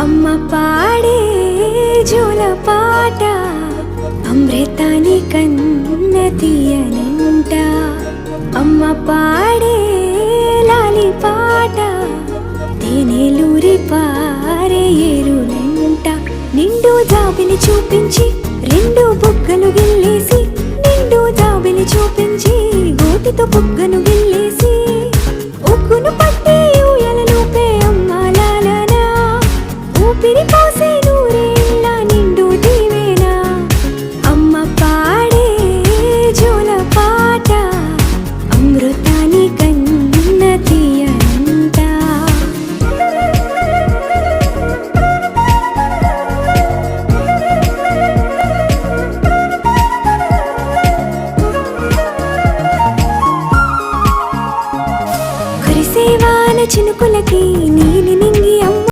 అమ్మ పాడే జోల పాట అమృతాని కన్న తీయనంట. అమ్మ పాడే లాలి పాట తేనెలూరి పారే ఏరులంట. నిండు జాబిని చూపించి రెండు బుగ్గలు గిల్లేసి, నిండు జాబిని చూపించి గోటితో బుగ్గను